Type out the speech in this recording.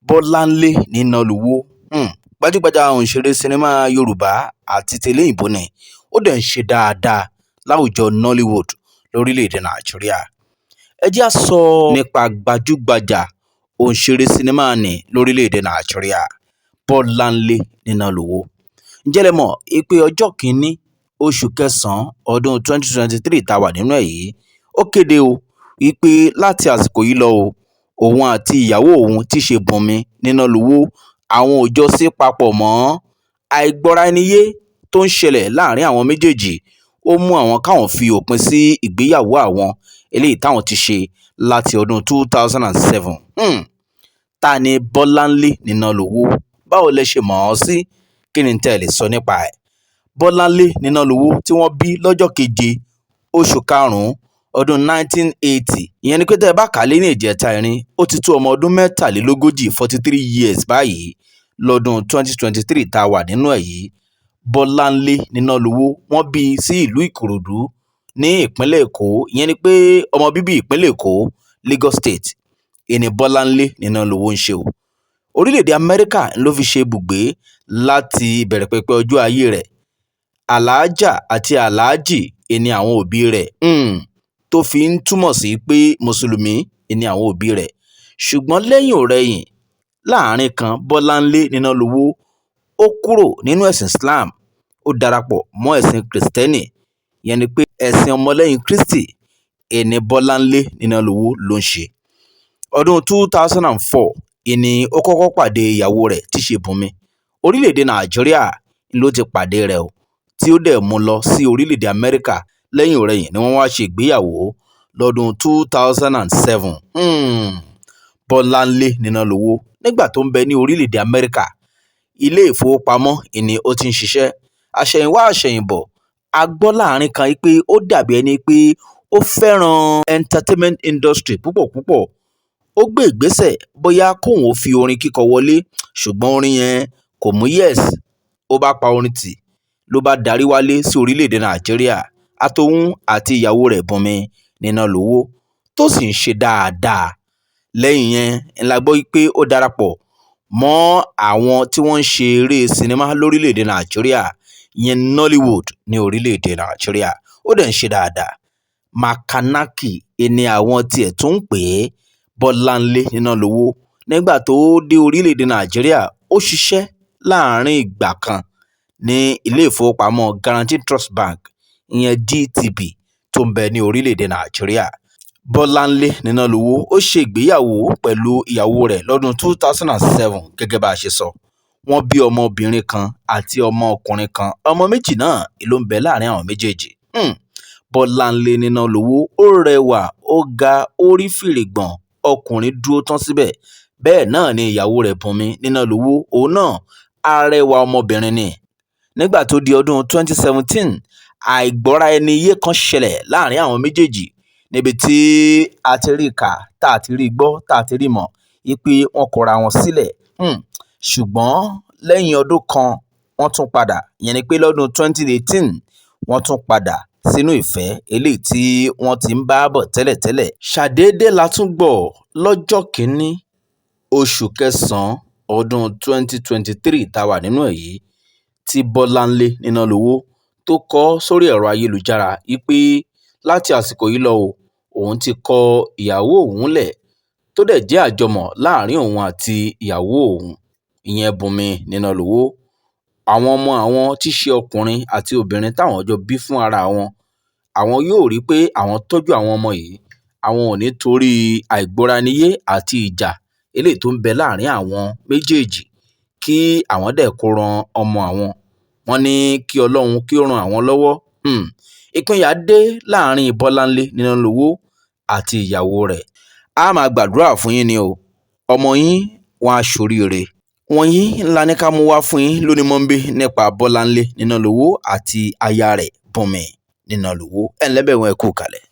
Bolanle Ninalowo gbajúgbajà òǹṣeré sinimá Yorùbá àti tẹlẹ́yìnbó ni ó dẹ̀ ń ṣe dáadáa láwùjọ Nollywood lórílẹ̀‐èdè Nàìjíríà. Ẹ jẹ́ á sọ nípa gbajúgbajà òǹṣeré sinimá ní lórílẹ̀‐èdè Nàìjíríà, Bolanle Ninalowo. Ǹjẹ́ lẹ mọ̀ pé ọjọ́ kìíní oṣù kẹsàn-án ọdún 2023 tá a wà nínú ẹ̀ yìí, ó kéde wípé láti àsìkò yìí lọ òun àti ìyàwó òun tí ṣe Bùnmi Ninalowo àwọn ò jọ sí papọ̀ mọ́. Àìgbọ́ra-ẹni-yé tó ń ṣẹlẹ̀ láàrin àwọn méjèèjì ó mú àwọn káwọn fi òpin sí ìgbéyàwó àwọn eléyìí táwọn ti ṣe láti ọdún 2007. Ta ni Bolanle Ninalowo? Báwo lẹ ṣe mọ̀ ọ́ sí? Kí ni tẹ́ ẹ lè sọ nípa ẹ̀? Bolanle Ninalowo tí wọ́n bí lọ́jọ́ keje oṣù karùn-ún ọdún 1980, ìyẹn ni pé tẹ́ ẹ bá kà á lé ní ìjẹta ìrìn ó ti tó ọmọ ọdún mẹ́tàlélógójì 43 years báyìí lọ́dún 2023 tá a wà nínú ẹ̀ yìí. Bolanle Ninalowo wọ́n bí sí ìlú Ìkòròdú ní ìpínlẹ̀ Èkó, ìyẹn ni pé ọmọ bíbí ìpínlẹ̀ Èkó, Lagos State, ìní Bolanle Ninalowo ń ṣe orílẹ̀-èdè Amẹ́ríkà ló fi ṣe ibùgbé láti ìbẹ̀rẹ̀ pẹ̀pẹ̀ ọjọ́ ayé rẹ̀. Àlàájà àti àlàájì ìní àwọn òbí rẹ̀, tó fi ń túmọ̀ sí pé mùsùlùmí ìní àwọn òbí rẹ̀. Ṣùgbọ́n lẹ́yìn ọ̀rẹyìn láàrin kan, Bolanle Ninalowo ó kúrò nínú ẹ̀sìn Islam, ó darapọ̀ mọ́ ẹ̀sìn Kristẹni, ìyẹn ni pé ẹ̀sìn ọmọlẹ́yìn Kristi ìní Bolanle Ninalowo ló ń ṣe. Ọdún 2004 ìní ó kọ́kọ́ pàdé ìyàwó rẹ̀ tí ṣe Bùnmi. Orílẹ̀-èdè Nàìjíríà ló ti pàdé rẹ̀ tí ó dẹ̀ mú lọ sí orílẹ̀-èdè Amẹ́ríkà. Lẹ́yìn ọ̀rẹyìn ni wọ́n wá ṣe ìgbéyàwó lọ́dún 2007. Bolanle Ninalowo nígbà tó ń bẹ ní orílẹ̀-èdè Amẹ́ríkà, ilé ìfowópamọ́ ìní ó ti ń ṣiṣẹ́. Àṣẹ̀yìnwá àṣẹ̀yìnbọ̀, a gbọ́ láàrin kan pé ó dàbí ẹni pé ó fẹ́ràn entertainment industry púpọ̀. Ó gbé ìgbésẹ̀ bóyá kóun ó fi orin kíkọ wọlé, ṣùgbọ́n orin yẹn kò mú yes. Ó bá pa orin tì ló bá darí wálé sí orílẹ̀-èdè Nàìjíríà àtòun àti ìyàwó rẹ̀ Bùnmi Ninalowo tó sì ń ṣe dáadáa. Lẹ́yìn yẹn la gbọ́ pé ó darapọ̀ mọ́ àwọn tí wọ́n ń ṣe eré sinimá lórílẹ̀-èdè Nàìjíríà, ìyẹn Nollywood ní orílẹ̀-èdè Nàìjíríà. Ó dẹ̀ ń ṣe dáadáa. Makanaki ni àwọn tiẹ̀ tún ń pè é. Bolanle Ninalowo nígbà tó dé orílẹ̀-èdè Nàìjíríà ó ṣiṣẹ́ láàrin ìgbà kan ní ilé ìfowópamọ́ Guaranty Trust Bank, ìyẹn GTB tó ń bẹ ní orílẹ̀-èdè Nàìjíríà. Bolanle Ninalowo ó ṣe ìgbéyàwó pẹ̀lú ìyàwó rẹ̀ lọ́dún 2007 gẹ́gẹ́ bá a ṣe sọ. Wọ́n bí ọmọbìnrin kan àti ọmọkùnrin kan. Ọmọ méjì náà ló ń bẹ láàrin àwọn méjèèjì. Bolanle Ninalowo ó rẹwà, ó ga, ó rí fìrì gbọ̀n, ọkùnrin dúró tán síbẹ̀. Bẹ́ẹ̀ náà ni ìyàwó rẹ̀ Bùnmi Ninalowo, òun náà arẹwà ọmọbìnrin ni. Nígbà tó di ọdún 2017, àìgbọ́ra-ẹni-yé kan ṣẹlẹ̀ láàrin àwọn méjèèjì, níbi tí a ti rí kà, tá a ti rí gbọ́, tá a ti rí mọ̀ pé wọ́n kọra wọn sílẹ̀. Ṣùgbọ́n lẹ́yìn ọdún kan wọ́n tún padà, ìyẹn ni pé lọ́dún 2018 wọ́n tún padà sínú ìfẹ́ eléyìí tí wọ́n ti ń bá bọ̀ tẹ́lẹ̀tẹ́lẹ̀. Ṣàdédé la tún gbọ́ lọ́jọ́ kìíní oṣù kẹsàn-án ọdún 2023 tá a wà nínú ẹ̀ yìí, tí Bolanle Ninalowo tó kọ sórí ẹ̀rọ ayélujára wípé láti àsìkò yìí lọ òun ti kọ ìyàwó òun lẹ̀, tó dẹ̀ jẹ́ àjọmọ̀ láàrin òun àti ìyàwó òun, ìyẹn Bùnmi Ninalowo. Àwọn ọmọ àwọn tí ṣe ọkùnrin àti obìnrin táwọn jọ bí fún ara wọn, àwọn yóò rí pé àwọn tọ́jú àwọn ọmọ yìí, àwọn ò ní torí àìgbọ́ra-ẹni-yé àti ìjà eléyìí tó ń bẹ láàrin àwọn méjèèjì kí àwọn dẹ̀ kó ran ọmọ àwọn. Wọ́n ní kí Ọlọ́run kí ó ran àwọn lọ́wọ́. Ìpínyà dé láàrin Bolanle Ninalowo àti ìyàwó rẹ̀. A máa gbàdúrà fún yín ni ọmọ yín wọn á ṣoríire. Wọ̀nyí ńlá ní ká mú wá fún yín lónìí mọ́ńbé nípa Bolanle Ninalowo àti aya rẹ̀ Bùnmi Ninalowo. Ẹ ǹlẹ́ bẹ̀ wọ́n, ẹ kú kalẹ̀.